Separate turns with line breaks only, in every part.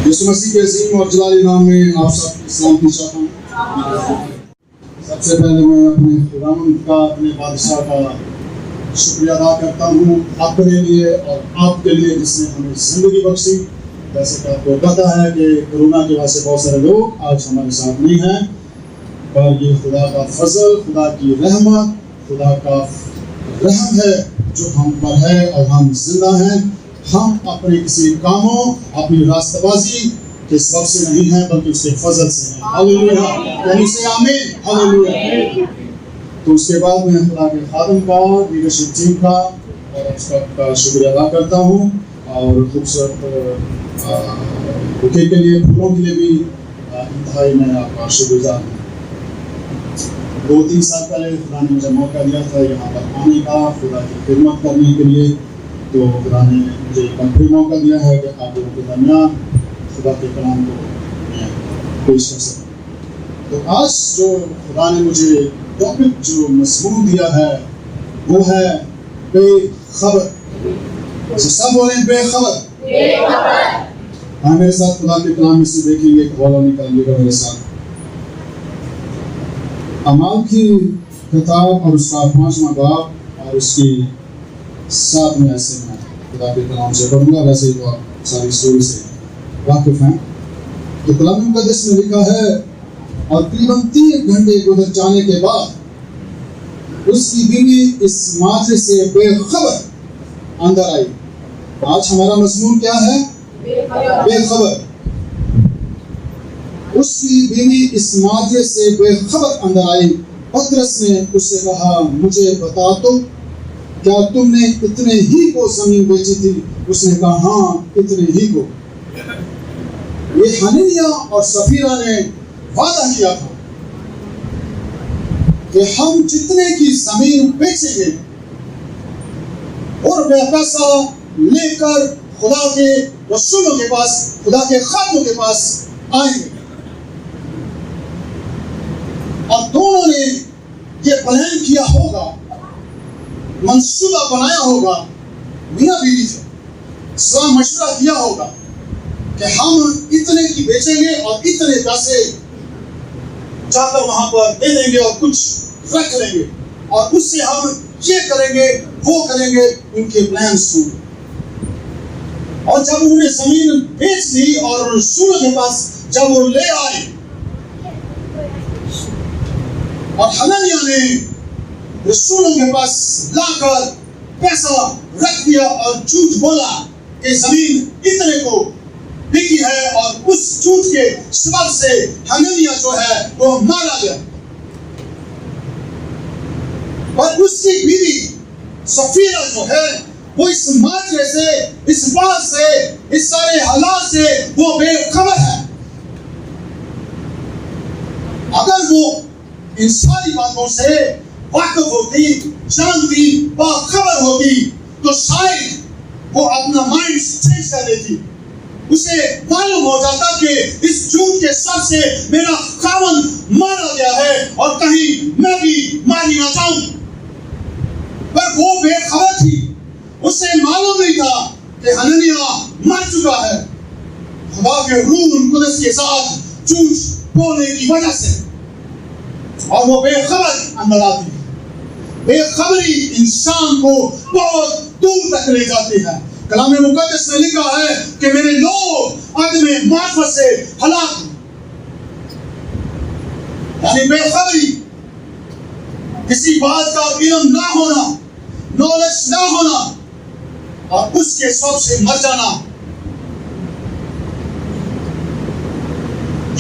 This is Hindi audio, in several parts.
यीशु मसीह के अजीम और जलाली नाम में आप सबकी सलामती चाहता हूँ। सबसे पहले मैं अपने खुदावंद का, अपने बादशाह का शुक्रिया अदा करता हूँ अपने लिए और आपके लिए जिसने हमें जिंदगी बख्शी। जैसे कि आपको पता है कि कोरोना की वजह से बहुत सारे लोग आज हमारे साथ नहीं हैं, पर ये खुदा का फजल, खुदा की रहमत, खुदा का रहम है जो हम पर है और हम जिंदा हैं। हम अपने किसी कामों, अपनी रास्तबाजी के सबब से नहीं है, बल्कि उसके फजल से है। हालेलुया, यानी से आमीन, हालेलुया। तो उसके बाद मैं खुदा के खादम का, लीडरशिप टीम का और सबका शुक्रिया अदा करता हूँ और खूबसूरत बुके के लिए, फूलों के लिए भी इंतहाई मैं आपका शुक्रगुजार हूँ। 2-3 साल पहले खुदा ने मुझे मौका दिया था यहाँ पर आने का, खुदा की खिदमत करने के लिए। तो खुदा ने मुझे एक फिर मौका दिया है कि आप लोगों के दरमियान खुदा के कलाम को पेश कर सकूं। तो आज जो खुदा ने मुझे टॉपिक, जो मज़मून दिया है, वो है बेखबर। सब बोले बेखबर। हाँ, मेरे साथ खुदा के कलाम में से देखेंगे, एक हवाला निकालिएगा मेरे साथ। अमाल की किताब और उसका 5वां बाब और उसकी 7वें ऐसे में खुदा के कलाम से पढ़ूंगा। वैसे ही तो आप सारी स्टोरी से वाकिफ हैं। तो कलाम मुक़द्दस में लिखा है, और करीबन 3 घंटे गुजर जाने के बाद उसकी बीवी इस माजरे से बेखबर अंदर आई। आज हमारा मज़मून क्या है? बेखबर। उसकी बीवी इस माजरे से बेखबर अंदर आई। पतरस ने उससे कहा, मुझे बता तो, क्या तुमने इतने ही को जमीन बेची थी? उसने कहा, हाँ, इतने ही को। ये हननिया और सफीरा ने वादा किया था कि हम जितने की जमीन बेचेंगे और वह पैसा लेकर खुदा के रसूलों के पास, खुदा के खादमों के पास आएंगे। और दोनों ने ये प्लान किया होगा, मंसूबा बनाया होगा, मियां बीवी से सलाह मशवरा किया होगा कि हम इतने की बेचेंगे और इतने पैसे जाकर वहां पर दे देंगे और कुछ रख लेंगे और उससे हम ये करेंगे, वो करेंगे। उनके प्लान सुन। और जब उन्होंने जमीन बेच दी और रसूलों के पास जब वो ले आए और हननिया ने रसूलों के पास लाकर पैसा रख दिया और झूठ बोला कि जमीन इतने को बिकी है, और उस झूठ के सबब से हननिया जो है वो मारा गया। और उसकी बीवी सफीरा जो है वो इस माजरे से, इस बात से, इस सारे हालात से वो बेखबर है। अगर वो इन सारी बातों से वाकिफ होती, जानती, बाखबर होती, तो शायद वो अपना माइंड चेंज कर लेती। उसे मालूम हो जाता कि इस झूठ के सब से मेरा खावंद मारा गया है और कहीं मैं भी मारी ना जाऊं। पर वो बेखबर थी, उसे मालूम नहीं था कि हननिया मर चुका है खुदा के रूह कुदस के साथ झूठ बोलने की वजह से। और वो बेखबर अंदर आती है। बेखबरी इंसान को बहुत दूर तक ले जाती है। कलाम मुक़द्दस में लिखा है कि मेरे लोग अदमे मार्फत से हलाक, यानी बेखबरी, किसी बात का इल्म ना होना, नॉलेज ना होना और उसके सबब से मर जाना।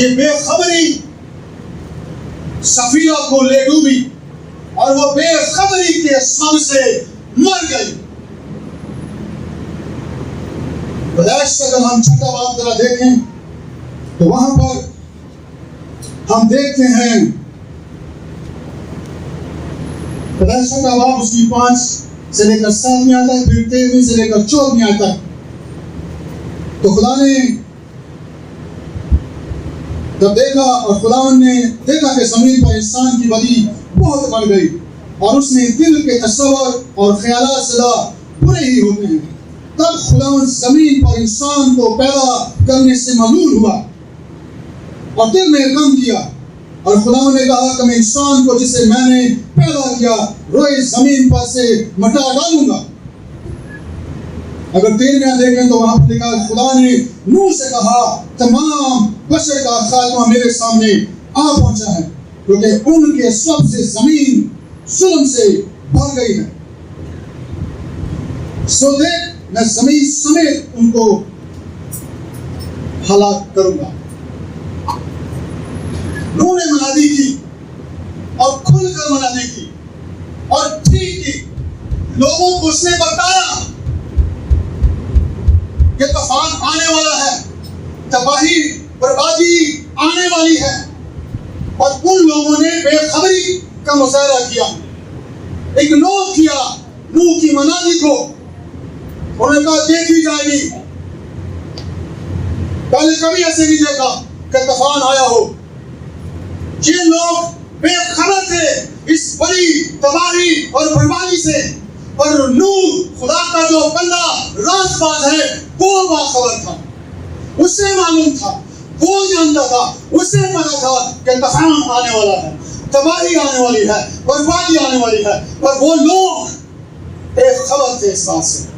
ये बेखबरी सफीरा को ले डूबी और वो बेखबरी के सबब से मर गई। अगर हम 6वां बाब जरा देखें तो वहां पर हम देखते हैं 6वां बाब उसकी 5 से लेकर 7 आता है, फिर 13 से लेकर 14 आता है। तो खुदा ने जब देखा और खुदावन ने देखा कि ज़मीन पर इंसान की बदी बहुत बढ़ गई और उसने दिल के तस्वर और ख्यालात सदा बुरे ही होते हैं, तब खुदा जमीन पर इंसान को पैदा करने से मलूल हुआ और दिल में गम किया, और खुदा ने कहा कि मैं इंसान को जिसे मैंने पैदा किया रोए जमीन पर से मिटा डालूंगा। अगर 13 देखें तो वहां पर लिखा खुदा ने नूह से कहा तमाम बशर का खात्मा मेरे सामने आ पहुंचा है, क्योंकि उनके सब से जमीन जुल्म से भर गई है। सो देख मैं जमीन समेत उनको हलाक करूंगा। नूह ने मनादी की और खुलकर मनादी की और ठीक की। लोगों को उसने बताया कि तूफान आने वाला है, तबाही बर्बादी आने वाली है, और उन लोगों ने बेखबरी का मुजाहरा किया, इग्नोर किया नूह की मनादी को। उन्होंने कहा देखी जाएगी, पहले कभी ऐसे नहीं देखा कि तूफान आया हो। ये लोग बेखबर थे इस बड़ी तबाही और बर्बादी से, पर नूह खुदा का जो बंदा राज़बाज़ है वो बाखबर था, उसे मालूम था, वो जानता था, उसे पता था कि तूफान आने वाला है, तबाही आने वाली है, बर्बादी आने वाली है, पर वो लोग बेखबर थे इस बात से।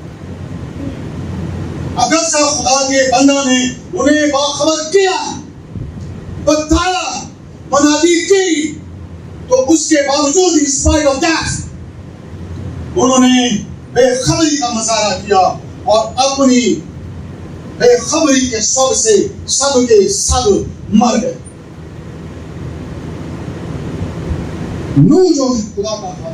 अगर से खुदा के बंदा ने उन्हें बाखबर किया, बताया, मनादी की, तो उसके बावजूद इन स्पाइट ऑफ दैट उन्होंने बेखबरी का मुजाहरा किया और अपनी बेखबरी के सब से सब के सब मर गए। नूह जो खुदा का था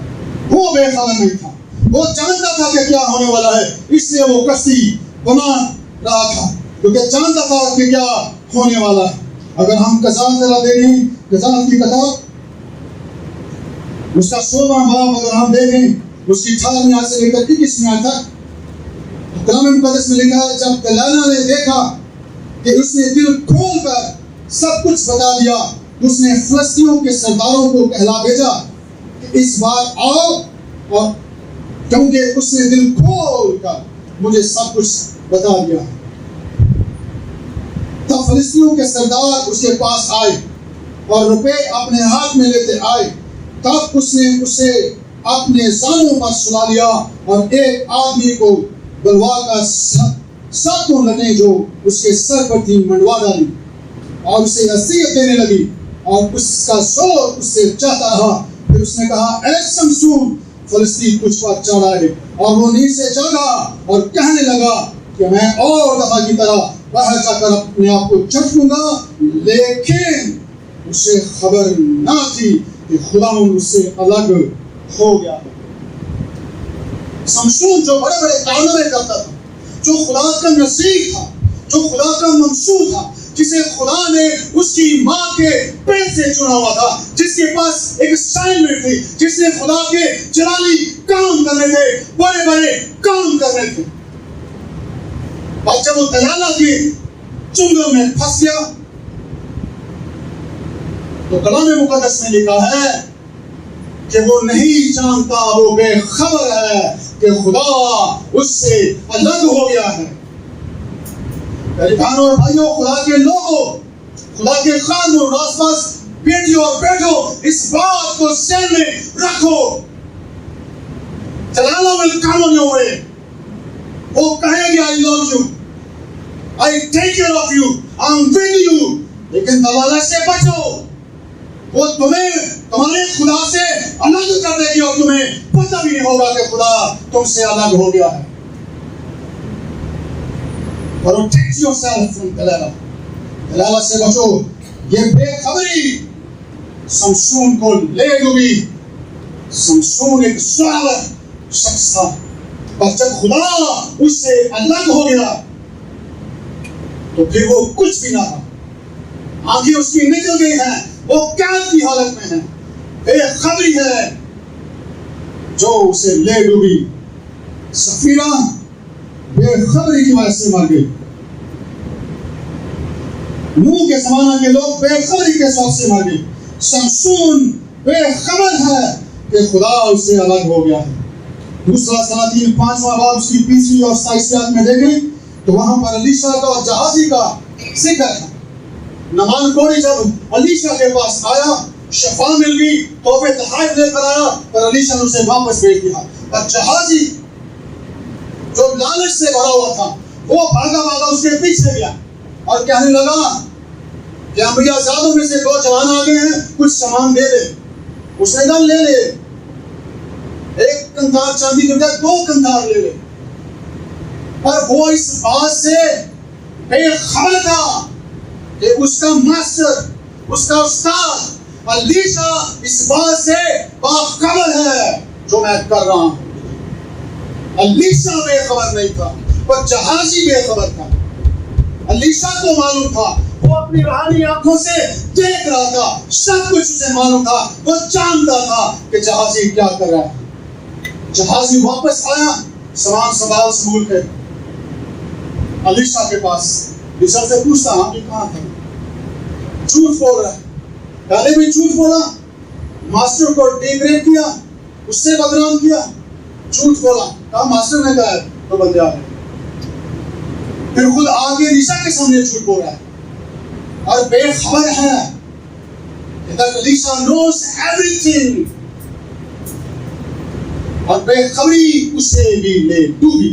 वो बेखबर नहीं था, वो जानता था कि क्या होने वाला है, इसलिए वो कश्ती बना रहा था, क्योंकि जानता था कि क्या होने वाला है। अगर हम कज़ात जरा देखें, कज़ात की किताब उसका 16वां बाब अगर हम देखें, उसकी 18 से लेकर 21 तक, तो कलाम मुक़द्दस में लिखा है जब दलाला ने देखा कि उसने दिल खोल कर सब कुछ बता दिया, उसने फिलिस्तीनियों के सरदारों को कहला भेजा कि इस बार आओ, और क्योंकि उसने दिल खोल कर मुझे सब कुछ बता दिया। तब फिलिस्तीनियों के सरदार उसके पास आए और रुपए अपने हाथ में लेते आए। तब उसने उसे अपने जानों पर सुला लिया और एक आदमी को बलवा कर 7 लटें जो उसके सर पर थी मंडवा डाली और उसे नसीहत देने लगी, और उसका शोर उससे चाहता रहा। फिर उसने कहा ऐ शमशून, फिलिस्तीन तुझ पर चढ़ा है, और वो नीचे जागा और कहने लगा कि मैं और दफा की तरह बाहर जाकर अपने आप को चटूंगा, लेकिन उसे खबर ना थी कि खुदा उससे अलग हो गया। शमशून जो बड़े बड़े कारनामे करता था, जो खुदा का नसीब था, जो खुदा का मंसूर था, जिसे खुदा ने उसकी माँ के पेट से चुना हुआ था, जिसके पास एक असाइनमेंट थी, जिसने खुदा के जलाली काम करने थे, बड़े बड़े काम करने थे, और जब वो दलाला के चुंगल में फंस गया, तो कलाम मुक़द्दस में लिखा है कि वो नहीं जानता, वो बेखबर है कि खुदा उससे अलग हो गया है। बहनों और भाइयों, खुदा के लोगों, खुदा के खानों, राज़बाज़ बेटियों और बेटों, इस बात को ज़हन में रखो। दलाला will come on your way, वो कहेंगे I love you, I take care of you, I'm with you, लेकिन दलाला से बचो। वो तुम्हें तुम्हारे खुदा से अलग कर देगी और तुम्हें पता भी नहीं होगा कि खुदा तुमसे अलग हो गया है। Protect yourself from दलाला, दलाला से बचो। ये बेखबरी शमशून को ले डूबी। शमशून एक स्वार्थी शख्स था, और जब खुदा उससे अलग हो गया तो फिर वो कुछ भी ना था। आंखें उसकी निकल गई हैं, वो कैद की हालत में है, बेखबरी है जो उसे ले डूबी। सफीरा बेखबरी की वजह से मर गई। नूह के ज़माने के लोग बेखबरी के सबब से मर गए। शमशून बेखबर है कि खुदा उससे अलग हो गया है। दूसरा सलातीन 5वां बाब उसकी 20वीं और 27वीं आयत में देखें तो वहां पर अलीशा का और जहाजी का जिक्र है। नमान कोड़ी जब अलीशा के पास आया, शफा मिल गई, तोहफे तोहफे लेकर आया, पर अलीशा ने उसे वापस भेज दिया। और जहाजी जो लालच से भरा हुआ था वो भागा भागा उसके पीछे गया और कहने लगा कि अम्बियाज़ादों में से 2 जवान आ गए हैं, कुछ सामान दे दे। उसने कहा ले ले, 1 कंधार चांदी के बजाय 2 कंधार ले ले। पर वो इस बात से बेखबर था कि उसका मास्टर, उसका उस्ताद अलीशा इस बात से बाखबर है जो मैं कर रहा हूं। अलीशा बेखबर नहीं था, पर जहाजी बेखबर था। अलीशा को मालूम था, वो अपनी रूहानी आंखों से देख रहा था, सब कुछ उसे मालूम था, वो जानता था कि जहाजी क्या कर रहा है। जहाजी वापस आया, सामान संभाल संभूल के अलीशा के पास। अलीशा से पूछता, हाँ कि कहाँ था? झूठ बोल रहा है। पहले भी झूठ बोला, मास्टर को डिग्रेड किया, उससे बदनाम किया, झूठ बोला, कहा मास्टर ने कहा तो बंदे आ गए। फिर खुद आगे अलीशा के सामने झूठ बोल रहा है और बेखबर है। अलीशा नोस एवरीथिंग, और बेखबरी उसे भी ले डूबी,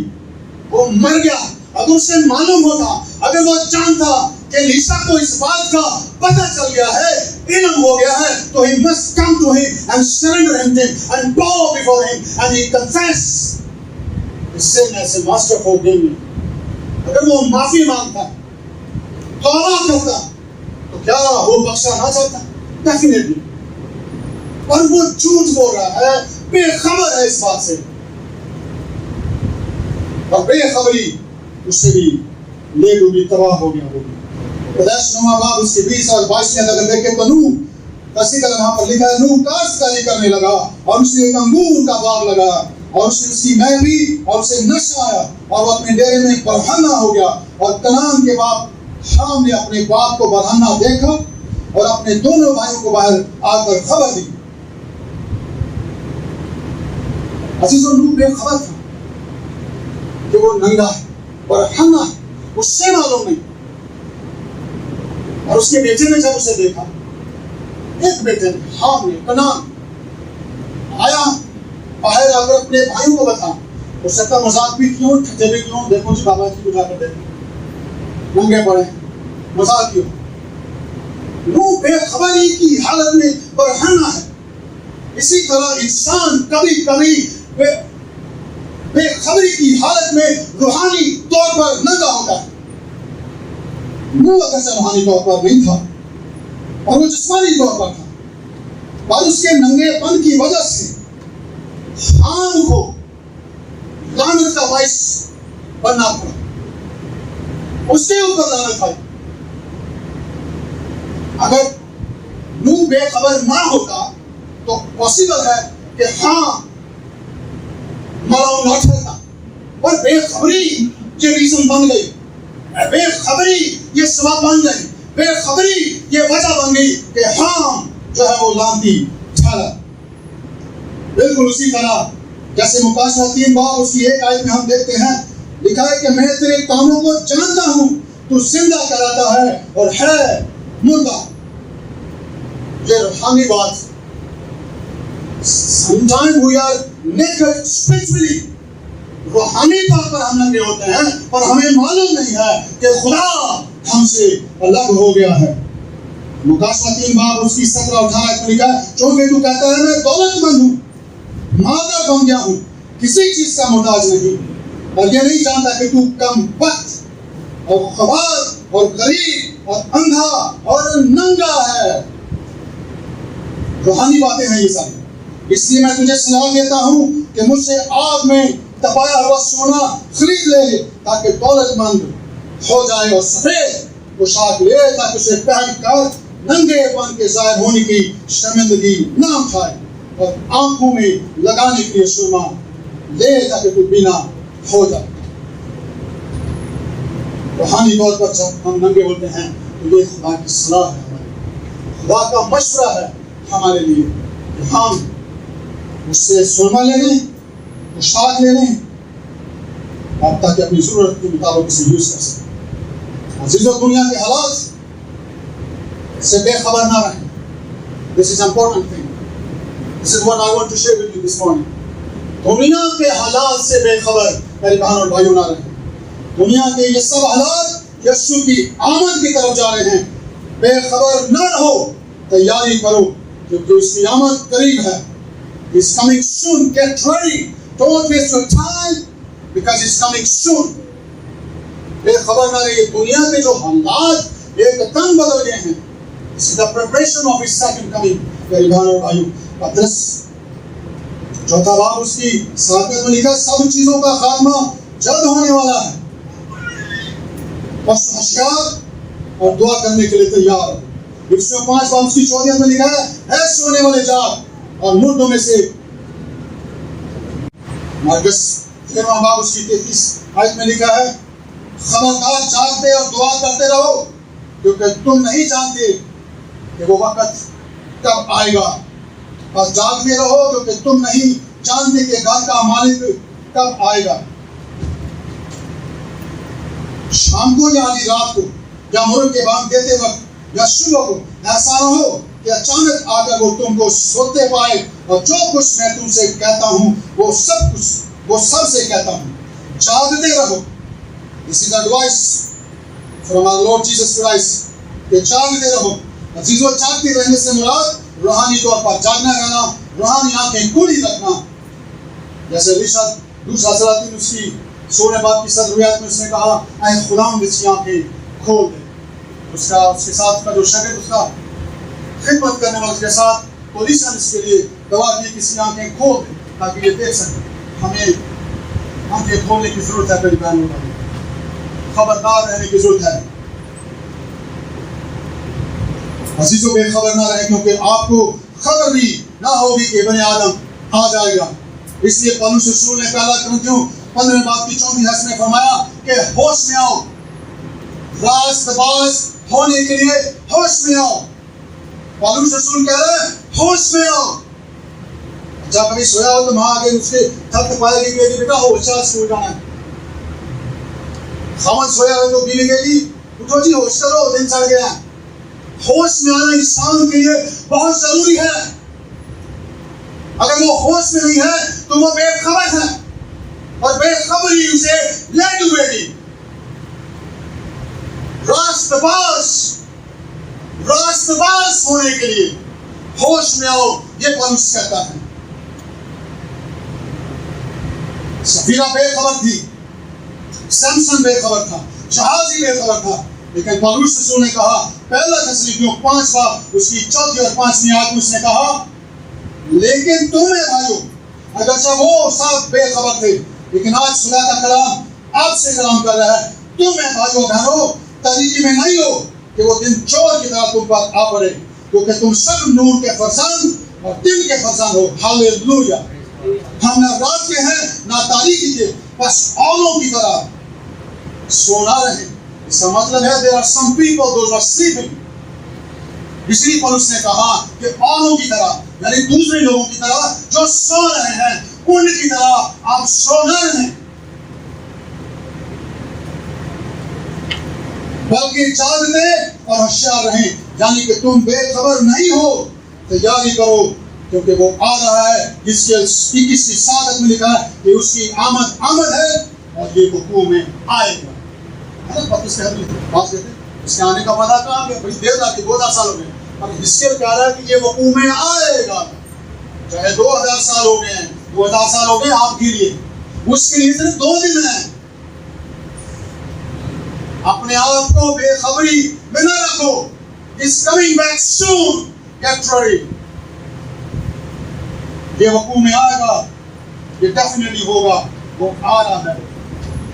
वो मर गया। अगर उसे मालूम होता, अगर वो जानता कि अलीशा को इस बात का पता चल गया है, इल्म हो गया है, तो he must come to him and surrender him and bow before him and he confess his sin as a master forgive me. अगर वो माफी मांगता, तौबा करता, तो क्या वो बख्शा ना जाता? डेफिनेटली। और वो झूठ बोल रहा है, बेखबर है इस बात से, और बेखबरी उससे भी ले डूबी, तबाह हो गया। बाब उसके 20 और 22 में अगर देखें तो नूह कसी का वहां पर लिखा है, नूह काश्तकारी करने लगा और उसने एक अंगूर का बाग लगाया और उसने उसकी मैल ली और उसे नशा आया और वो अपने डेरे में बरहना हो गया। और कनान के बाप हाम ने अपने बाप को बरहना देखा और अपने दोनों भाइयों को बाहर आकर खबर दी। अजीजों, नूह बेखबर था कि वो नंगा है, बरहना है, उससे मालूम नहीं। और उसके बेटे ने जब उसे देखा, एक बेटे ने हाम ने कनान आया, बाहर आकर अपने भाइयों को बता, हो सकता मजाक भी क्यों, ठट्टे भी क्यों, देखो जी बाबा जी को जाकर देखो, नंगे पड़े, मजाक क्यों। नूह बेखबरी की हालत में बरहना है। इसी तरह इंसान कभी कभी बेखबरी की हालत में रूहानी तौर पर नंगा होता है। नूह अगर रूहानी तौर पर नहीं था और वो जिस्मानी तौर पर था, पर उसके नंगेपन की वजह से हाम को लानत का बाइस बनना पड़ा, उसके ऊपर लानत आई। अगर नूह बेखबर ना होता तो पॉसिबल है कि हाँ मराओ ना ठहरता, और बेखबरी ये रीजन बन गई, बेखबरी ये सबब बन गई, बेखबरी ये वजह बन गई कि हाँ जो है वो लानती ठहरा। बिल्कुल उसी तरह जैसे मुकाशवा 3 बाब उसकी 1 आयत में हम देखते हैं, लिखा है कि मैं तेरे कामों को जानता हूं, तू जिंदा कराता है और है मुर्दा। ये रूहानी बात। Sometimes we are naked spiritually, रूहानी तौर पर हम नंगे होते हैं, पर हमें मालूम नहीं है कि खुदा हमसे अलग हो गया है। मुकाशवा 3 बाब उसकी 17 और 18 में लिखा है, क्योंकि तू कहता है मैं दौलतमंद हूँ, मालदार बन गया हूँ, किसी चीज का मोहताज नहीं, और ये नहीं जानता कि तू कम वक्त और खबर और गरीब और अंधा और नंगा है। रूहानी बातें हैं ये सब। इसलिए मैं तुझे सलाह देता हूँ कि मुझसे आग में तपाया हुआ सोना खरीद ले, ताकि दौलतमंद हो जाए, और सफेद पोशाक ले ताकि उसे पहनकर नंगेपन के जाहिर होने की शर्मिंदगी ना उठाए, और आंखों में लगाने के लिए सुरमा ले ताकि तू बिना हो जाए। रूहानी तौर पर जब हम नंगे होते हैं तो ये खुदा की सलाह है, हमारे खुदा का मशवरा है हमारे लिए कि हम उससे सुरमा ले लें मुश्ताक ले लें आप, ताकि अपनी जरूरत के मुताबिक इसे यूज कर सकें। अजीजों, दुनिया के हालात से बेखबर ना रहें। This is important thing, this is what I want to share with you this morning. दुनिया के हालात से बेखबर मेरे बहन और भाइयों ना रहें। दुनिया के ये सब हालात यीशु की आमद की तरफ जा रहे हैं, बेखबर न रहो, तैयारी करो, क्योंकि उसकी आमद करीब है। He's coming soon. Get ready. Don't waste your time because he's coming soon. बेखबर ना रहिए। दुनिया के जो हालात एकदम बदल गए हैं, this is the preparation of his second coming। मेरे बहन और भाइयों, पतरस चौथा बाब उसकी 7वें में लिखा, सब चीजों का खात्मा जल्द होने वाला है, बस होशियार और दुआ करने के लिए तैयार हो। 105 बाब उसकी 14 में लिखा है सोने वाले जाग और मुर्दों में से मार्कस 13वां बाब उसकी 33 आयत में लिखा है, खबरदार जागते और दुआ करते रहो, क्योंकि तुम नहीं जानते कि वो वक्त कब आएगा। बस जागते रहो, क्योंकि तुम नहीं जानते कि घर का मालिक कब आएगा, शाम को या आधी रात को, या मुर्ग के बांग देते वक्त, या सुबह को। ऐसा न हो कि अचानक आकर वो तुमको सोते पाए, और जो कुछ मैं तुमसे कहता हूँ वो सब से कहता हूँ। जागते रहो। This is advice from our Lord Jesus Christ कि जागते रहो। अजीजों, जागते रहने से मुराद रूहानी तौर पर जागना रहना, रूहानी आंखें खुली रखना। जैसे रिशद दूसरा सलातीन उसकी 16 बाब की 7 रिवायत में उसने कहा, ऐ खुदावंद इसकी आंखें खोल दे। उसके साथ का जो शागिर्द उसका खिदमत करने वाले के साथ पोजीशन इसके लिए दवा की कि इसकी आंखें खोल दे, ताकि ये देख सके। हमें आंखें खोलने की जरूरत है, मेरी बहनों को खबरदार रहने की जरूरत है। अजीजों, बेखबर ना रहे, क्योंकि आपको खबर भी ना होगी कि बने आदम आ जाएगा। इसलिए पौलुस रसूल ने पहला कुरिन्थियों 15 बाब की 34 आयत में फरमाया कि होश में आओ, रास्तबाज होने के लिए होश में आओ। पौलुस रसूल कह रहे हैं होश में आओ। जब कभी सोया हो तो मां आगे उसके थक पाएगी कि बेटा होशियार स्कूल जाना है। खामन सोया हो तो बीवी कहेगी उठो जी होश करो, दिन चढ़ गया। होश में आना इंसान के लिए बहुत जरूरी है। अगर वो होश में नहीं है तो वो बेखबर है, और बेखबरी उसे ले डूबेगी। रास्तबाज होने के लिए होश में आओ, ये पौलुस कहता है। सफीरा बेखबर थी, सैमसन बेखबर था, जहाजी बेखबर था, लेकिन पौलुस रसूल ने कहा, पहला थिस्सलुनीकियों 5 बाब उसकी 4 और 5वीं आयत में उसने कहा, लेकिन तुम्हें भाइयों, अगरचे वो सब बेखबर थे, लेकिन आज खुदा का कलाम आपसे कलाम कर रहा है, तुम्हें भाइयों बहनों तरीके में नहीं हो कि वो दिन चोर की तरह तुम पर आ पड़े, क्योंकि तुम सब नूर के फरजान और दिन के फरजान हो। हालेलुया। हम ना रात के हैं ना तारीकी के, बस औलों की तरह सोना रहे। इसका मतलब है there are some people those are sleeping। इसलिए पौलुस ने कहा कि औलों की तरह, यानी दूसरे लोगों की तरह जो सो रहे हैं, उनकी तरह आप सो न रहें, बल्कि जागते और होशियार रहें। यानी कि तुम बेखबर नहीं हो, तैयारी करो, क्योंकि वो आ रहा है। इसके 21 की 7 में लिखा है कि उसकी आमद है और ये वकूअ में आएगा। है ना, पत्तस कहते हैं, बात कहते हैं इसके आने का वादा कहाँ गया? बड़ी देर लगी, 2000 साल हो गए, और इसके कह रहा है कि ये वकूअ में आएगा। चाहे 2000 साल हो गए हैं, 2000 साल हो गए आपके लिए, उसके लिए सिर्फ 2 दिन है। अपने आप को बेखबरी में न रखो। He's coming back soon. Get ready. ये वकूअ में आएगा, ये डेफिनेटली होगा, वो आ रहा है,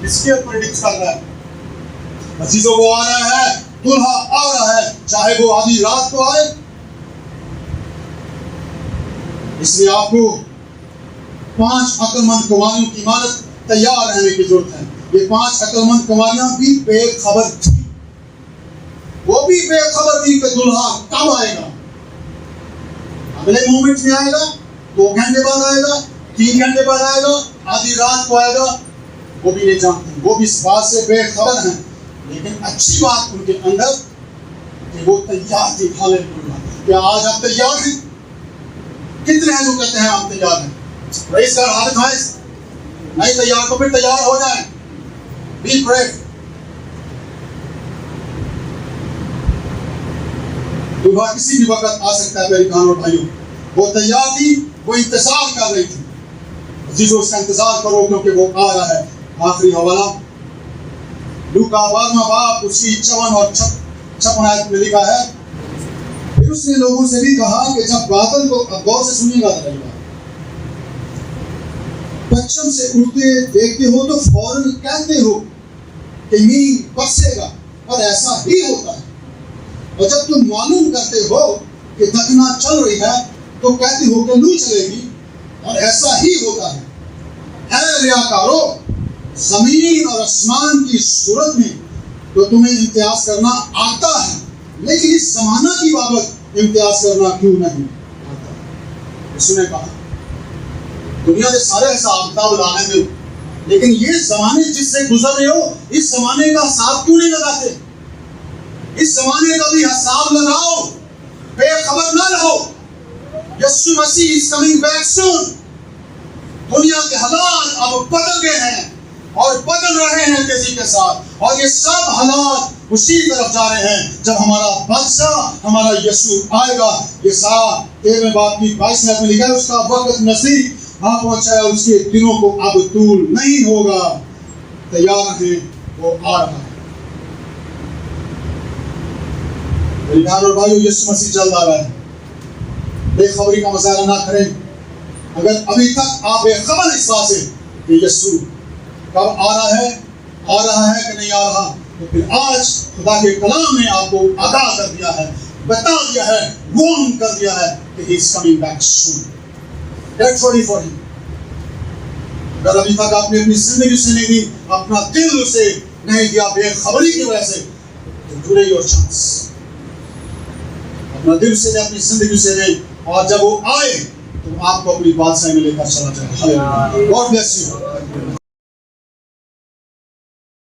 इसके प्रेडिक्ट कर रहा है। अजीजों, वो आ रहा है, दुल्हा आ रहा है, चाहे वो आधी रात को आए। इसलिए आपको 5 अक्लमंद कुंवारियों की इमारत तैयार रहने की जरूरत है। ये 5 अक्लमंद कुंवारियां भी बेखबर थी, वो भी बेखबर थी कि दुल्हा कब आएगा। अगले मोमेंट में आएगा, 2 घंटे बाद आएगा, 3 घंटे बाद आएगा, आधी रात को आएगा वो भी नहीं जानते, वो भी इस बात से बेखबर हैं। लेकिन अच्छी बात उनके अंदर कि वो तैयार थे। हालेलुया। क्या आज आप तैयार हैं? कितने हैं जो कहते हैं हम तैयार हैं? Praise God. हाथ उठाएं। नहीं तैयार तो फिर तैयार हो जाएं। Be brave. दुल्हा किसी भी वक्त आ सकता है मेरे बहनों और भाइयों। वो तैयार थी, वो इंतजार कर रही थी। जिसको उसका इंतजार करो क्योंकि वो आ रहा है। आखिरी हवाला लूका 12वां बाब उसकी 54 और 56 आयत में लिखा है, फिर उसने लोगों से भी कहा कि जब बादल को, अब गौर से सुनिएगा जरा, पश्चिम से उड़ते देखते हो तो फौरन कहते हो कि मींह बरसेगा, और ऐसा ही होता है। और जब तुम मालूम करते हो कि दखना चल रही है तो कहते हो कि लू चलेगी, और ऐसा ही होता है। रियाकारो, जमीन और आसमान की सूरत में तो तुम्हें इम्तियाज करना आता है, लेकिन इस जमाना की बाबत इम्तियाज करना क्यों नहीं आता? उसने कहा दुनिया के सारे हिसाब किताब लाने दो, लेकिन ये जमाने जिससे गुजर रहे हो इस जमाने का हिसाब क्यों नहीं लगाते? इस जमाने का भी हिसाब लगाओ, बेखबर न रहो। यीशु मसीह इज कमिंग बैक सून। दुनिया के हालात अब बदल गए हैं और बदल रहे हैं तेजी के साथ, और ये सब हालात उसी तरफ जा रहे हैं जब हमारा बादशाह, हमारा यीशु आएगा। ये 13वें बाब की 22 में लिखा है, उसका वक्त नजदीक आ पहुंचा है, उसके दिनों को अब दूर नहीं होगा। तैयार रहे, वो आ रहा है। मेरे भाई और भाइयों, यीशु मसीह जल्द आ रहा है। बेखबरी का मजाक ना करें। अगर अभी तक आप बेखबर इस बात से कि यीशु कब आ रहा है कि नहीं आ रहा, तो फिर आज खुदा के कलाम ने आपको आगाह कर दिया है, बता दिया है, वार्न कर दिया है कि he is coming back soon. Get ready for him. अगर अभी तक आपने अपनी जिंदगी से नहीं दी, अपना दिल उसे नहीं दिया बेखबरी की वजह से, तो today your chance. अपना दिल से दे, अपनी जिंदगी से दे, और जब वो आए तो आपको अपनी बादशाही में लेकर चला जाए। God bless you.